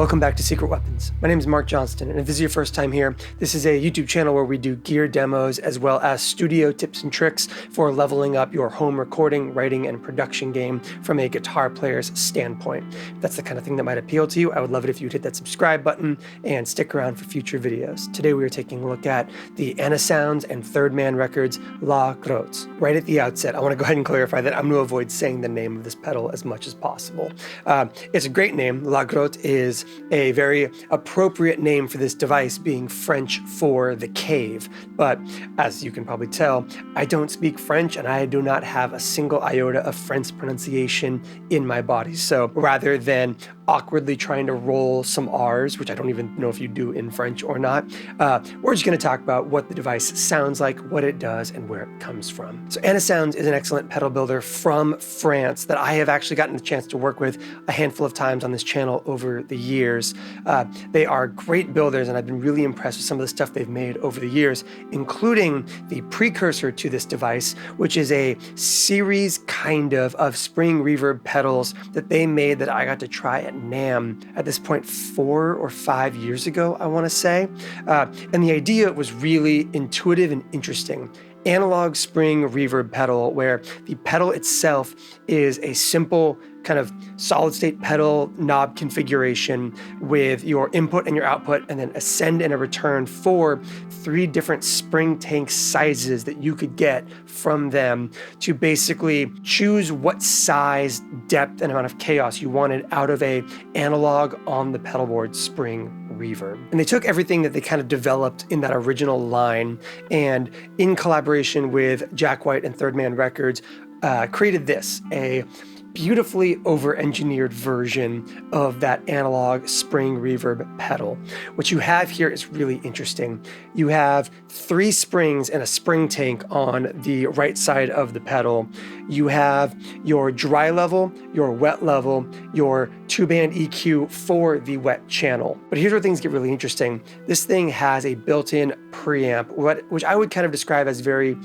Welcome back to Secret Weapons. My name is Mark Johnston, and if this is your first time here, this is a YouTube channel where we do gear demos as well as studio tips and tricks for leveling up your home recording, writing, and production game from a guitar player's standpoint. If that's the kind of thing that might appeal to you, I would love it if you'd hit that subscribe button and stick around for future videos. Today we are taking a look at the Anasounds and Third Man Records La Grotte. Right at the outset, I want to go ahead and clarify that I'm going to avoid saying the name of this pedal as much as possible. It's a great name. La Grotte is a very appropriate name for this device, being French for the cave. But as you can probably tell, I don't speak French and I do not have a single iota of French pronunciation in my body. So rather than awkwardly trying to roll some R's, which I don't even know if you do in French or not, we're just going to talk about what the device sounds like, what it does, and where it comes from. So Anasounds is an excellent pedal builder from France that I have actually gotten the chance to work with a handful of times on this channel over the years. They are great builders, and I've been really impressed with some of the stuff they've made over the years, including the precursor to this device, which is a series of spring reverb pedals that they made that I got to try at NAMM at this point 4 or 5 years ago, I want to say. And the idea was really intuitive and interesting. Analog spring reverb pedal where the pedal itself is a simple kind of solid state pedal knob configuration with your input and your output, and then a send and a return for 3 different spring tank sizes that you could get from them to basically choose what size, depth, and amount of chaos you wanted out of a analog on the pedalboard spring reverb. And they took everything that they kind of developed in that original line and in collaboration with Jack White and Third Man Records created this, a beautifully over-engineered version of that analog spring reverb pedal. What you have here is really interesting. You have 3 springs and a spring tank on the right side of the pedal. You have your dry level, your wet level, your 2-band EQ for the wet channel. But here's where things get really interesting. This thing has a built-in preamp, which I would kind of describe as very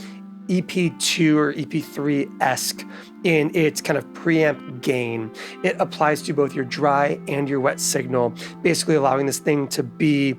EP2 or EP3-esque in its kind of preamp gain. It applies to both your dry and your wet signal, basically allowing this thing to be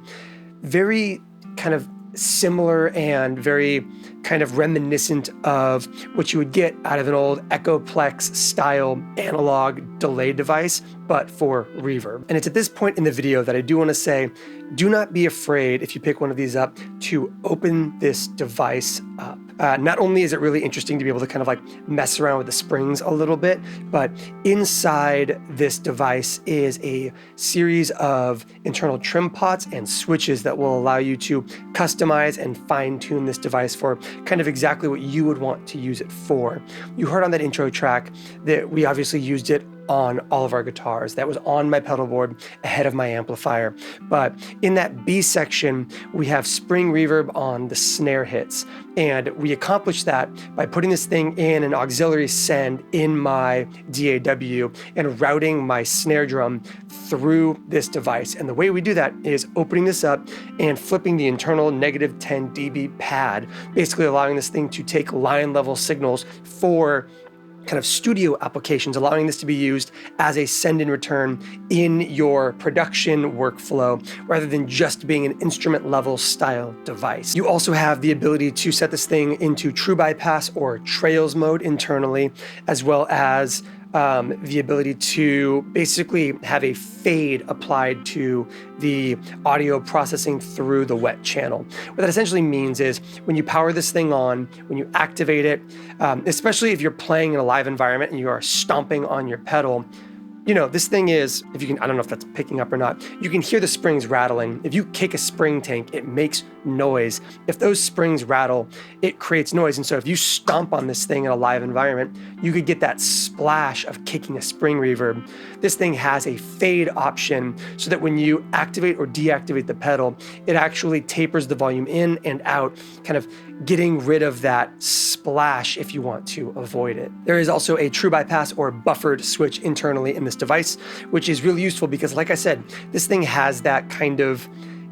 very kind of similar and very kind of reminiscent of what you would get out of an old Echoplex style analog delay device, but for reverb. And it's at this point in the video that I do want to say, do not be afraid if you pick one of these up to open this device up. Not only is it really interesting to be able to kind of like mess around with the springs a little bit, but inside this device is a series of internal Trimpots and switches that will allow you to customize and fine-tune this device for kind of exactly what you would want to use it for. You heard on that intro track that we obviously used it on all of our guitars. That was on my pedal board ahead of my amplifier. But in that B section, we have spring reverb on the snare hits. And we accomplished that by putting this thing in an auxiliary send in my DAW and routing my snare drum through this device. And the way we do that is opening this up and flipping the internal -10 dB pad, basically allowing this thing to take line level signals for kind of studio applications, allowing this to be used as a send and return in your production workflow rather than just being an instrument level style device. You also have the ability to set this thing into true bypass or trails mode internally, as well as the ability to basically have a fade applied to the audio processing through the wet channel. What that essentially means is when you power this thing on, when you activate it, especially if you're playing in a live environment and you are stomping on your pedal, you know, this thing is, if you can, I don't know if that's picking up or not, you can hear the springs rattling. If you kick a spring tank, it makes noise. If those springs rattle, it creates noise. And so if you stomp on this thing in a live environment, you could get that splash of kicking a spring reverb. This thing has a fade option so that when you activate or deactivate the pedal, it actually tapers the volume in and out, kind of getting rid of that splash if you want to avoid it. There is also a true bypass or buffered switch internally in this device, which is really useful because, like I said, this thing has that kind of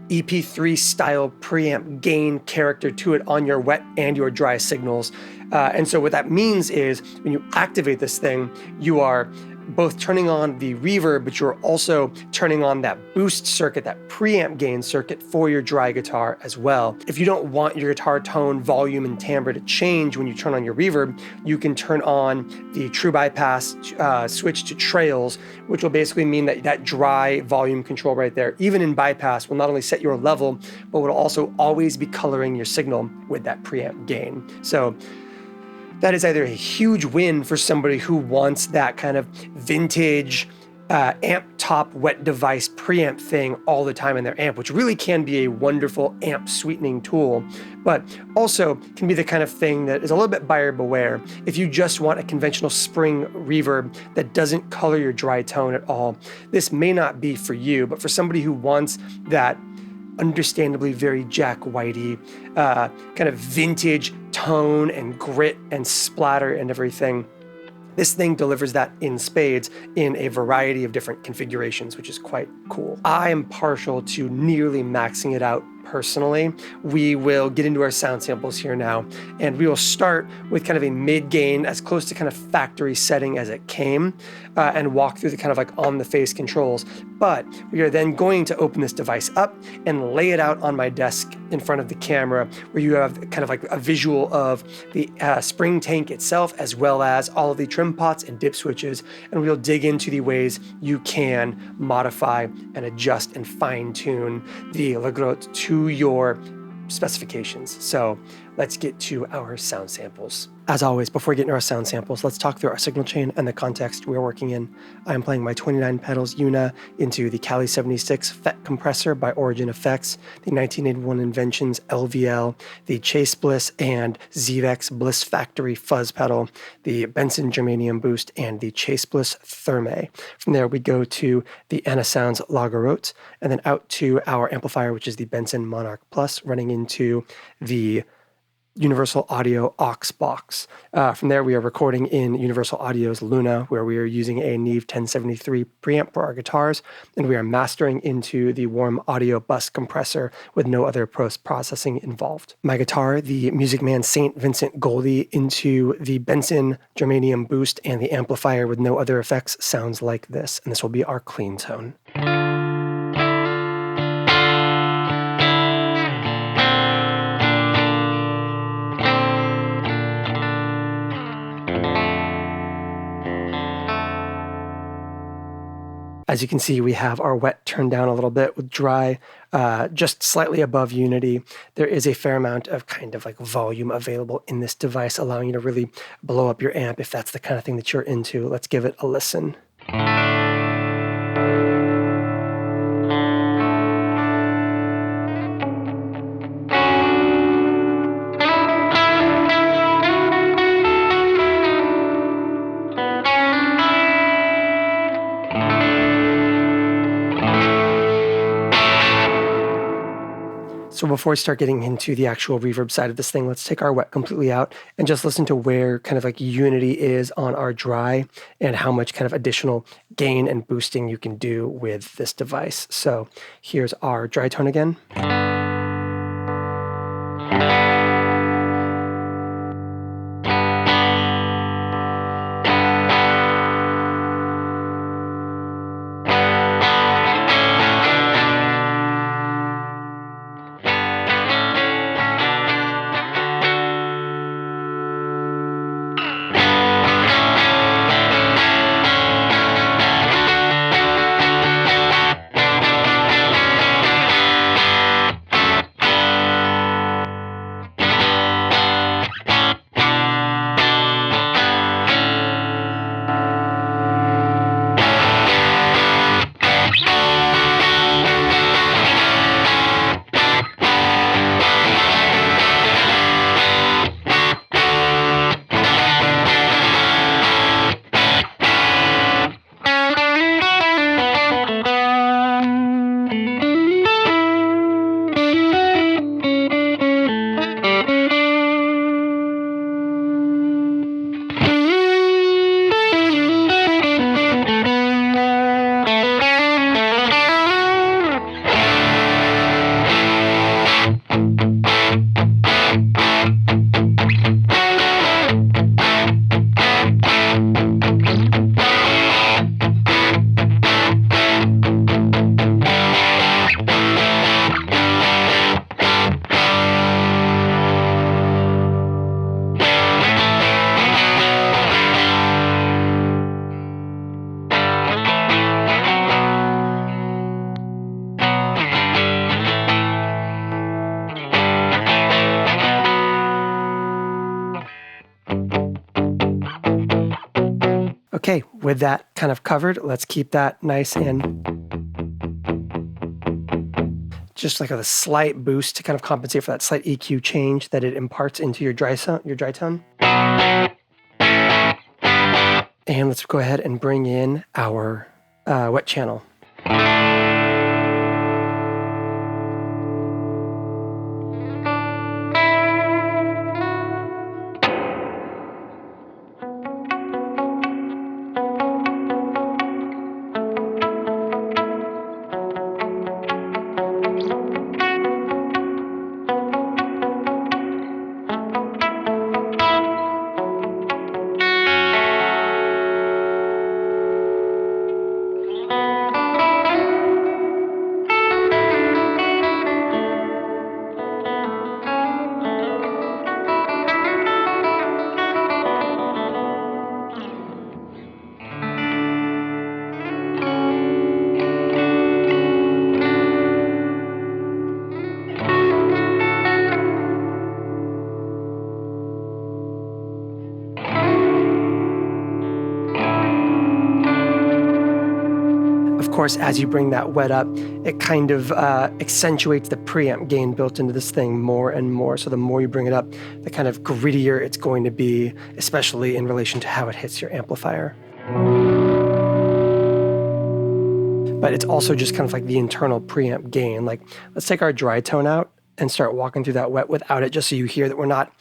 EP3 style preamp gain character to it on your wet and your dry signals. And so what that means is when you activate this thing, you are both turning on the reverb, but you're also turning on that boost circuit, that preamp gain circuit for your dry guitar as well. If you don't want your guitar tone, volume, and timbre to change when you turn on your reverb, you can turn on the true bypass switch to trails, which will basically mean that that dry volume control right there, even in bypass, will not only set your level, but will also always be coloring your signal with that preamp gain. So that is either a huge win for somebody who wants that kind of vintage amp top wet device preamp thing all the time in their amp, which really can be a wonderful amp sweetening tool, but also can be the kind of thing that is a little bit buyer beware. If you just want a conventional spring reverb that doesn't color your dry tone at all, this may not be for you, but for somebody who wants that understandably very Jack Whitey, kind of vintage tone and grit and splatter and everything, this thing delivers that in spades in a variety of different configurations, which is quite cool. I am partial to nearly maxing it out personally. We will get into our sound samples here now, and we will start with kind of a mid-gain, as close to kind of factory setting as it came, and walk through the kind of like on-the-face controls. But we are then going to open this device up and lay it out on my desk in front of the camera, where you have kind of like a visual of the spring tank itself, as well as all of the trim pots and dip switches, and we'll dig into the ways you can modify and adjust and fine-tune the La Grotte to your specifications. So let's get to our sound samples. As always, before we get into our sound samples, let's talk through our signal chain and the context we're working in. I'm playing my 29 Pedals EUNA into the Cali 76 FET compressor by Origin Effects, the 1981 Inventions LVL, the Chase Bliss and Zvex Bliss Factory fuzz pedal, the Benson Germanium boost, and the Chase Bliss Thermae. From there, we go to the Anasounds La Grotte, and then out to our amplifier, which is the Benson Monarch Plus, running into the Universal Audio aux box. From there, we are recording in Universal Audio's Luna, where we are using a Neve 1073 preamp for our guitars, and we are mastering into the Warm Audio bus compressor with no other post-processing involved. My guitar, the Music Man St. Vincent Goldie, into the Benson Germanium boost, and the amplifier with no other effects sounds like this, and this will be our clean tone. As you can see, we have our wet turned down a little bit with dry just slightly above unity. There is a fair amount of kind of like volume available in this device, allowing you to really blow up your amp if that's the kind of thing that you're into. Let's give it a listen. So before we start getting into the actual reverb side of this thing, let's take our wet completely out and just listen to where kind of like unity is on our dry and how much kind of additional gain and boosting you can do with this device. So here's our dry tone again. Okay, with that kind of covered, let's keep that nice and just like a slight boost to kind of compensate for that slight EQ change that it imparts into your dry tone. And let's go ahead and bring in our wet channel. Of course, as you bring that wet up, it kind of accentuates the preamp gain built into this thing more and more. So the more you bring it up, the kind of grittier it's going to be, especially in relation to how it hits your amplifier. But it's also just kind of like the internal preamp gain. Like, let's take our dry tone out and start walking through that wet without it, just so you hear that we're not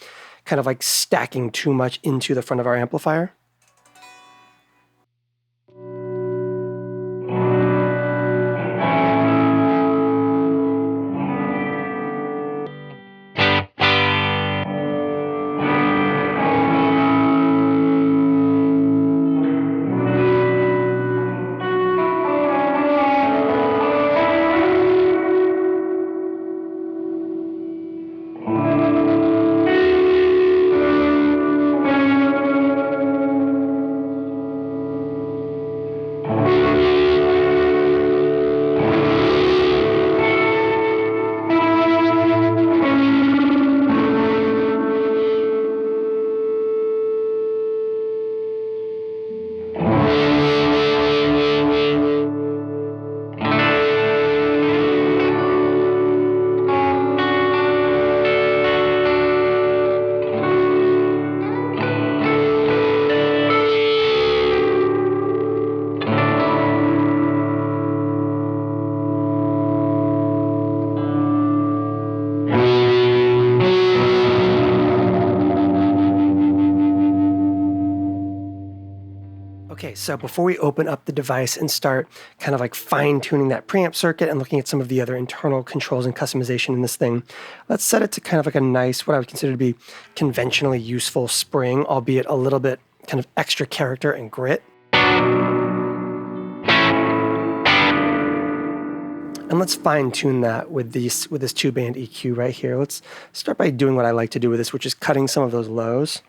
kind of like stacking too much into the front of our amplifier. Okay, so before we open up the device and start kind of like fine-tuning that preamp circuit and looking at some of the other internal controls and customization in this thing, let's set it to kind of like a nice, what I would consider to be conventionally useful spring, albeit a little bit kind of extra character and grit. And let's fine-tune that with this 2-band EQ right here. Let's start by doing what I like to do with this, which is cutting some of those lows,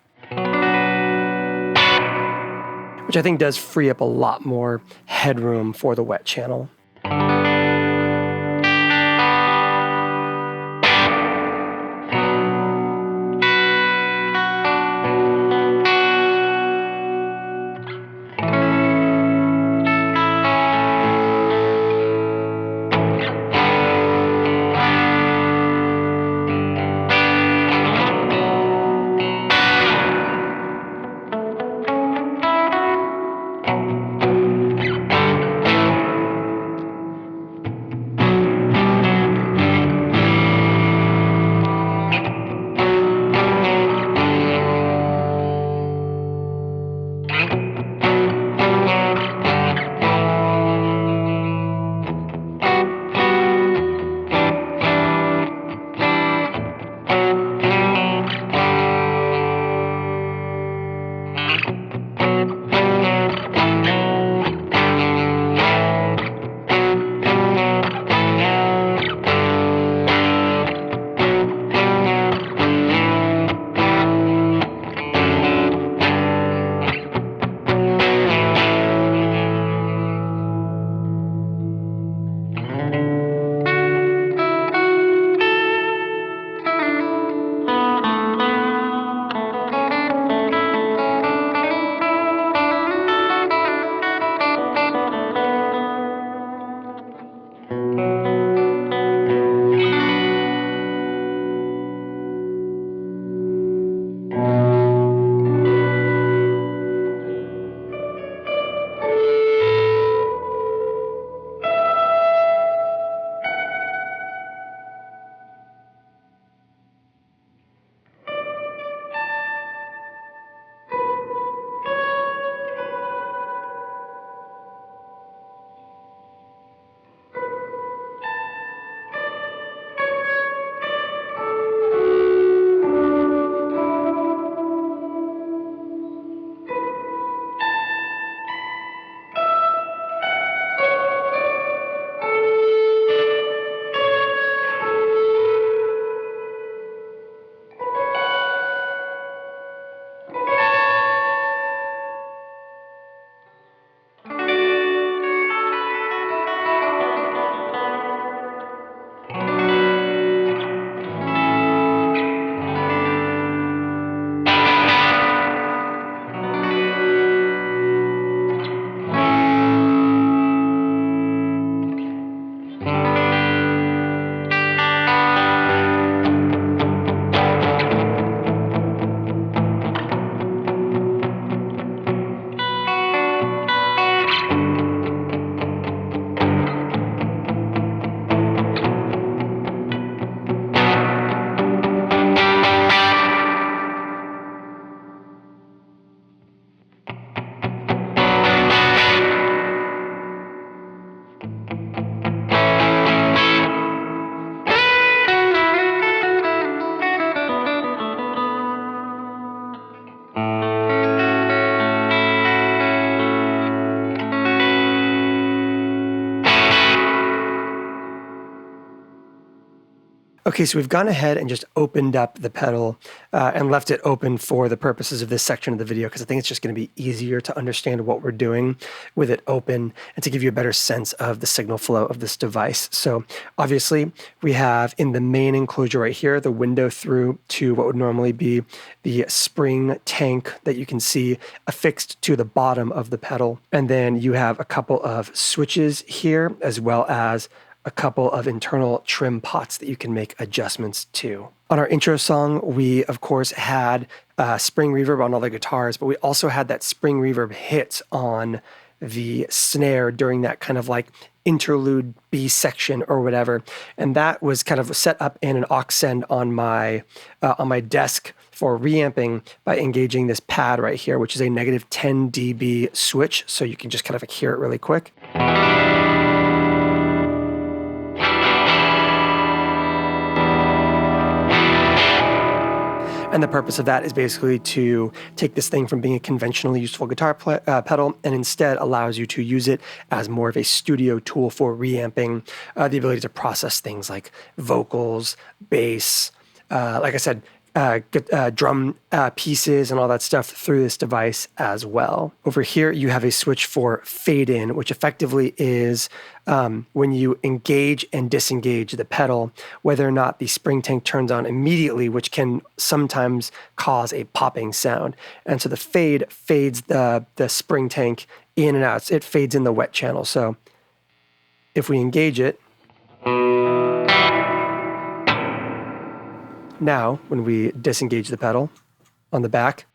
which I think does free up a lot more headroom for the wet channel. Okay, so we've gone ahead and just opened up the pedal and left it open for the purposes of this section of the video, because I think it's just going to be easier to understand what we're doing with it open and to give you a better sense of the signal flow of this device. So obviously we have in the main enclosure right here, the window through to what would normally be the spring tank that you can see affixed to the bottom of the pedal. And then you have a couple of switches here, as well as a couple of internal trim pots that you can make adjustments to. On our intro song, we of course had spring reverb on all the guitars, but we also had that spring reverb hit on the snare during that kind of like interlude B section or whatever. And that was kind of set up in an aux send on my desk for reamping by engaging this pad right here, which is a negative 10 dB switch. So you can just kind of hear it really quick. And the purpose of that is basically to take this thing from being a conventionally useful guitar pedal and instead allows you to use it as more of a studio tool for reamping, the ability to process things like vocals, bass, like I said, drum pieces and all that stuff through this device as well. Over here, you have a switch for fade in, which effectively is when you engage and disengage the pedal, whether or not the spring tank turns on immediately, which can sometimes cause a popping sound. And so the fade fades the spring tank in and out. It fades in the wet channel. So if we engage it, now, when we disengage the pedal on the back,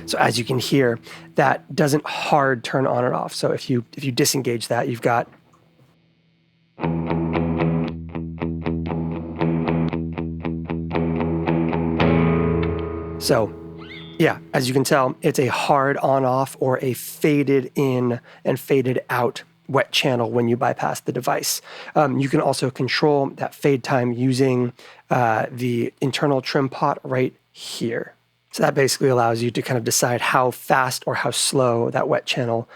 so as you can hear, that doesn't hard turn on and off. So if you disengage that, you've got so. Yeah, as you can tell, it's a hard on-off or a faded in and faded out wet channel when you bypass the device. You can also control that fade time using the internal trim pot right here. So that basically allows you to kind of decide how fast or how slow that wet channel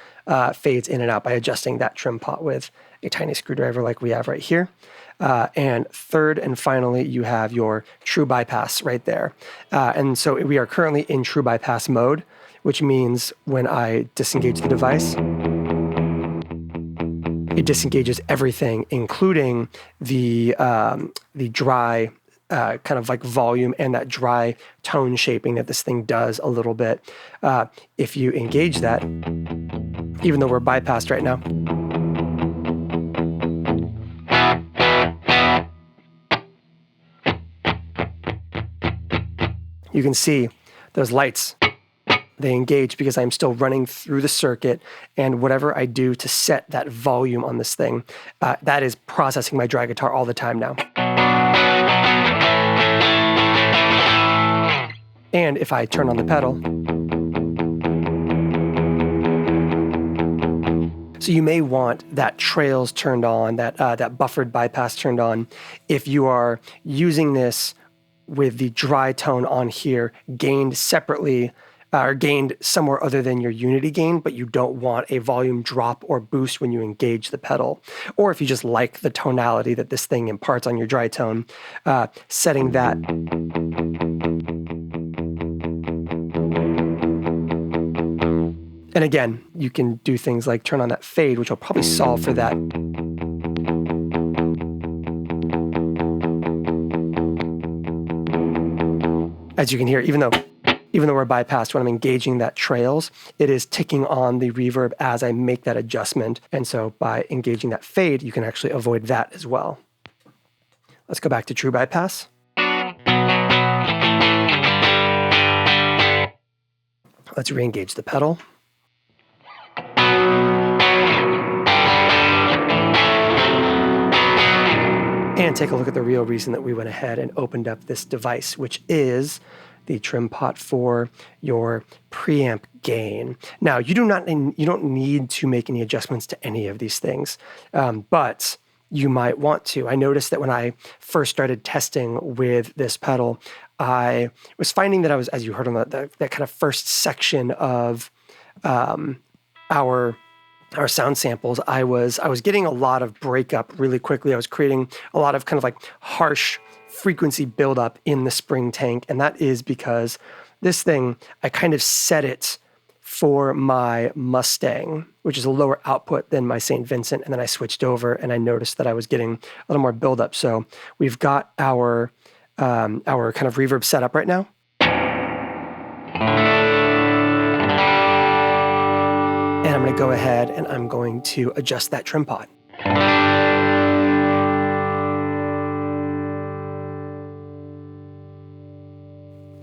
fades in and out by adjusting that trim pot with a tiny screwdriver like we have right here. And third and finally, you have your true bypass right there. And so we are currently in true bypass mode, which means when I disengage the device, it disengages everything, including the dry kind of like volume and that dry tone shaping that this thing does a little bit. If you engage that, even though we're bypassed right now, you can see those lights, they engage because I'm still running through the circuit, and whatever I do to set that volume on this thing, that is processing my dry guitar all the time now. And if I turn on the pedal, so you may want that trails turned on, that buffered bypass turned on, if you are using this with the dry tone on here gained separately or gained somewhere other than your unity gain, but you don't want a volume drop or boost when you engage the pedal. Or if you just like the tonality that this thing imparts on your dry tone, setting that and again, you can do things like turn on that fade, which will probably solve for that. As you can hear, even though we're bypassed, when I'm engaging that trails, it is ticking on the reverb as I make that adjustment. And so by engaging that fade, you can actually avoid that as well. Let's go back to true bypass. Let's re-engage the pedal. And take a look at the real reason that we went ahead and opened up this device, which is the trim pot for your preamp gain. Now, you don't need to make any adjustments to any of these things, but you might want to. I noticed that when I first started testing with this pedal, I was finding that I was, as you heard on that kind of first section of our sound samples, I was getting a lot of breakup really quickly. I was creating a lot of kind of like harsh frequency buildup in the spring tank, and that is because this thing, I kind of set it for my Mustang, which is a lower output than my St. Vincent, and then I switched over and I noticed that I was getting a little more buildup. So we've got our kind of reverb set up right now. And I'm going to go ahead and I'm going to adjust that Trimpot.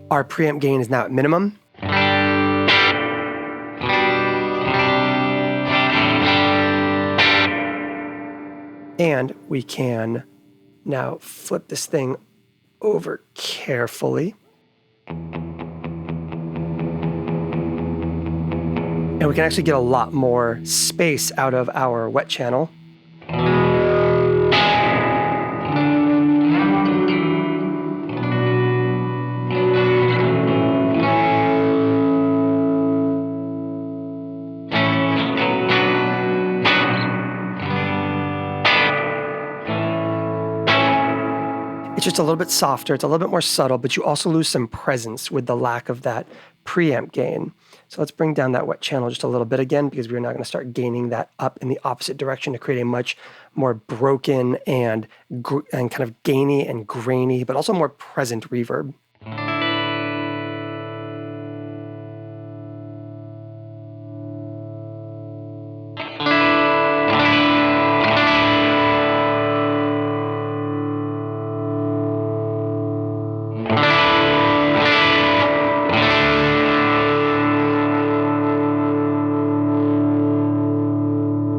Our preamp gain is now at minimum. And we can now flip this thing over carefully. And we can actually get a lot more space out of our wet channel. It's just a little bit softer, it's a little bit more subtle, but you also lose some presence with the lack of that preamp gain. So let's bring down that wet channel just a little bit again, because we're now going to start gaining that up in the opposite direction to create a much more broken and kind of gainy and grainy, but also more present reverb.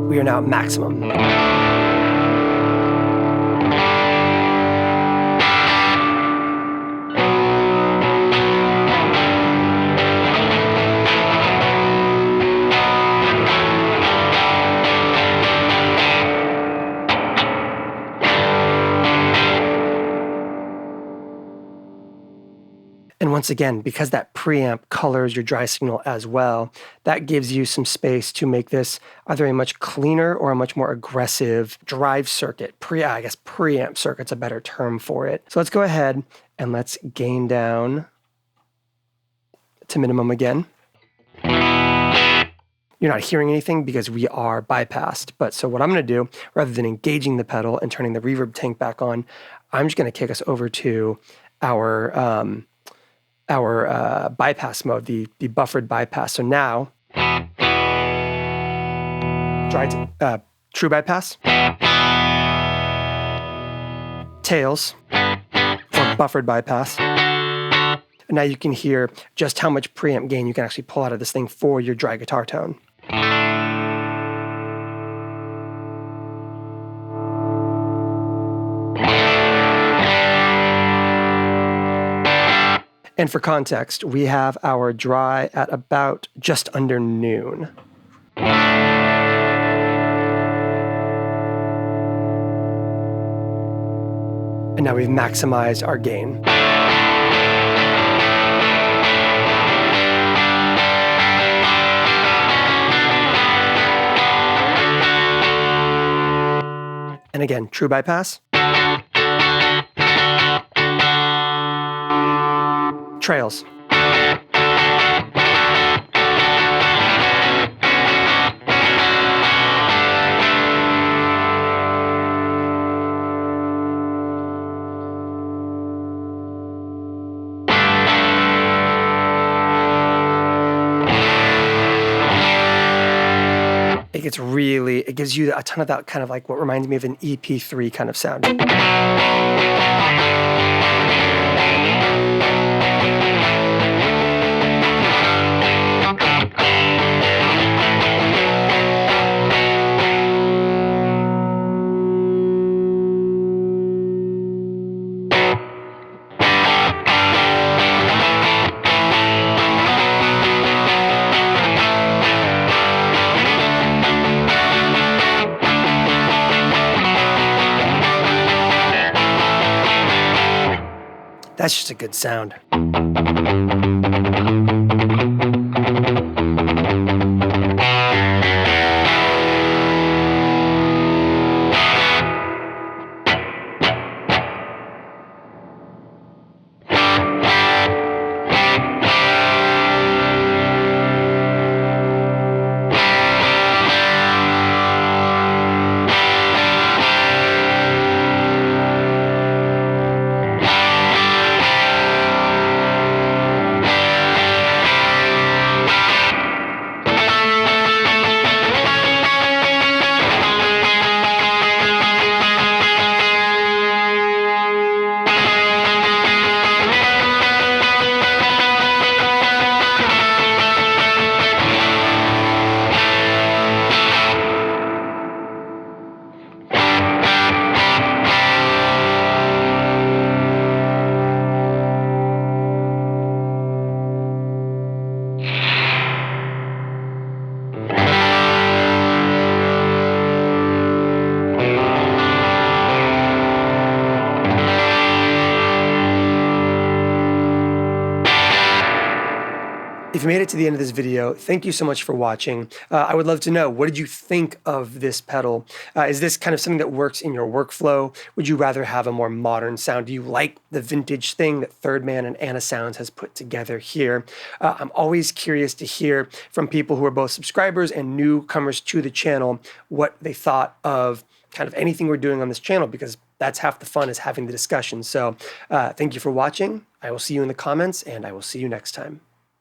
We are now at maximum. And once again, because that preamp colors your dry signal as well, that gives you some space to make this either a much cleaner or a much more aggressive drive circuit. I guess preamp circuit's a better term for it. So let's go ahead and let's gain down to minimum again. You're not hearing anything because we are bypassed. But so what I'm going to do, rather than engaging the pedal and turning the reverb tank back on, I'm just going to kick us over to our bypass mode, the buffered bypass. So now, true bypass, tails, or buffered bypass. And now you can hear just how much preamp gain you can actually pull out of this thing for your dry guitar tone. And for context, we have our dry at about just under noon. And now we've maximized our gain. And again, true bypass. Trails. It gives you a ton of that kind of like what reminds me of an EP3 kind of sound. That's just a good sound. If you made it to the end of this video, thank you so much for watching. I would love to know, what did you think of this pedal? Is this kind of something that works in your workflow? Would you rather have a more modern sound? Do you like the vintage thing that Thermae and Anasounds has put together here? I'm always curious to hear from people who are both subscribers and newcomers to the channel what they thought of kind of anything we're doing on this channel, because that's half the fun, is having the discussion. So thank you for watching. I will see you in the comments, and I will see you next time.